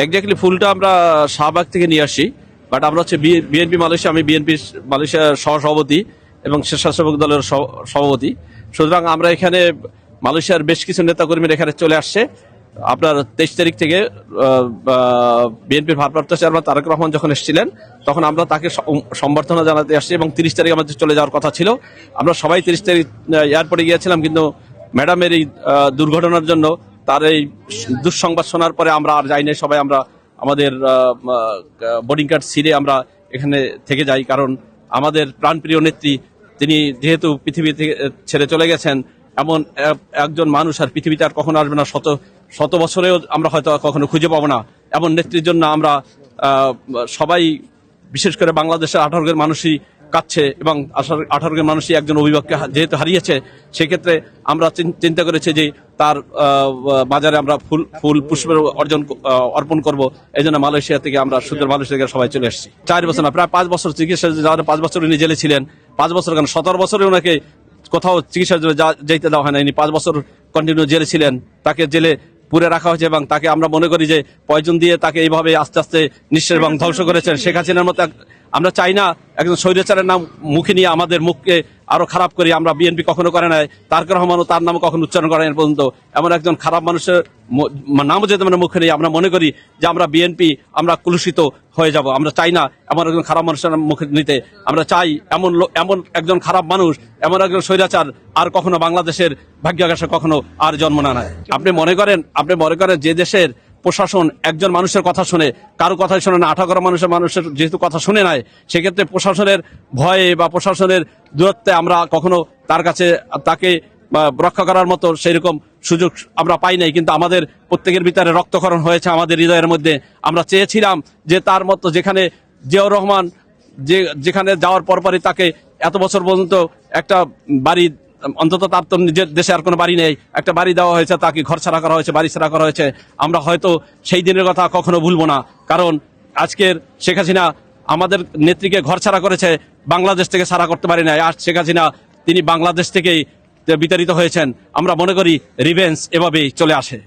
Exactly ফুলটা আমরা শাহবাগ থেকে নিয়ে আসি, বাট আমরা হচ্ছে বিএনপি মালয়েশিয়া, আমি বিএনপি মালয়েশিয়ার সহসভাপতি এবং স্বেচ্ছাসেবক দলের সভাপতি। সুতরাং আমরা এখানে মালয়েশিয়ার বেশ কিছু নেতাকর্মীরা এখানে চলে আসছে। আপনার 23 তারিখ থেকে বিএনপির ভারপ্রাপ্ত চেয়ারম্যান তারেক রহমান যখন এসেছিলেন তখন আমরা তাকে সম্বর্ধনা জানাতে আসছি এবং 30 তারিখ আমাদের চলে যাওয়ার কথা ছিল। আমরা সবাই 30 তারিখ এয়ারপোর্টে গিয়েছিলাম, কিন্তু ম্যাডামের এই দুর্ঘটনার জন্য, তার এই দুঃসংবাদ শোনার পরে আমরা আর যাই নাই। সবাই আমরা আমাদের বোর্ডিং কার্ড ছিঁড়ে আমরা এখানে থেকে যাই, কারণ আমাদের প্রাণপ্রিয় নেত্রী তিনি যেহেতু পৃথিবী থেকে ছেড়ে চলে গেছেন, এমন একজন মানুষ আর পৃথিবীতে আর কখনো আসবে না, শত বছরেও আমরা হয়তো কখনো খুঁজে পাবো না। এমন নেত্রীর জন্য আমরা সবাই, বিশেষ করে বাংলাদেশের 18 মানুষই কাঁদছে এবং 18 মানুষই একজন অভিভাবককে যেহেতু হারিয়েছে, সেক্ষেত্রে আমরা চিন্তা করেছি যে তার বাজারে আমরা ফুল পুষ্পের অর্পণ করব। এই জন্য মালয়েশিয়া থেকে আমরা সুন্দর মালয়েশিয়া থেকে সবাই চলে এসেছি। 4 বছর না, প্রায় 5 বছর চিকিৎসা, 5 বছর উনি জেলে ছিলেন। 5 বছর কেন, 17 বছরে ওনাকে কোথাও চিকিৎসার জন্য যেতে দেওয়া হয় না। ইনি 5 বছর কন্টিনিউ জেলে ছিলেন, তাকে জেলে পুরে রাখা হয়েছে এবং তাকে আমরা মনে করি যে পয়জন দিয়ে তাকে এইভাবে আস্তে আস্তে নিঃশ্বাস এবং ধ্বংস করেছেন। শেখ হাসিনার মতো আমরা চাই না একজন স্বৈরাচারের নাম মুখে নিয়ে আমাদের মুখকে আরো খারাপ করি। আমরা বিএনপি কখনো করে নাই, তারেক রহমানও তার নাম কখনো উচ্চারণ করেন পর্যন্ত। এমন একজন খারাপ মানুষের নামও যেতে মানে মুখে নিয়ে আমরা মনে করি যে আমরা বিএনপি আমরা কলুষিত হয়ে যাব। আমরা চাই না এমন একজন খারাপ মানুষের মুখে নিতে। আমরা চাই এমন একজন খারাপ মানুষ, এমন একজন স্বৈরাচার আর কখনো বাংলাদেশের ভাগ্যাকাশে কখনো আর জন্ম না নেয়। আপনি মনে করেন যে দেশের প্রশাসন একজন মানুষের কথা শুনে, কারো কথাই শুনে না, 18 মানুষের যেহেতু কথা শুনে নাই, সেক্ষেত্রে প্রশাসনের ভয়ে বা প্রশাসনের দূরত্বে আমরা কখনো তাকে রক্ষা করার মতো সেই রকম সুযোগ আমরা পাই নাই। কিন্তু আমাদের প্রত্যেকের ভিতরে রক্তক্ষরণ হয়েছে আমাদের হৃদয়ের মধ্যে। আমরা চেয়েছিলাম যে তার মতো, যেখানে জিয়াউর রহমান যেখানে যাওয়ার পরপরই তাকে এত বছর পর্যন্ত একটা বাড়ি, অন্তত তার তো নিজের দেশে আর কোনো বাড়ি নেই, একটা বাড়ি দেওয়া হয়েছে, তাকে ঘর ছাড়া করা হয়েছে, বাড়ি ছাড়া করা হয়েছে। আমরা হয়তো সেই দিনের কথা কখনো ভুলবো না, কারণ আজকের শেখ হাসিনা আমাদের নেত্রীকে ঘর ছাড়া করেছে, বাংলাদেশ থেকে ছাড়া করতে পারি না। আর শেখ হাসিনা তিনি বাংলাদেশ থেকেই বিতাড়িত হয়েছেন। আমরা মনে করি রিভেঞ্জ এভাবেই চলে আসে।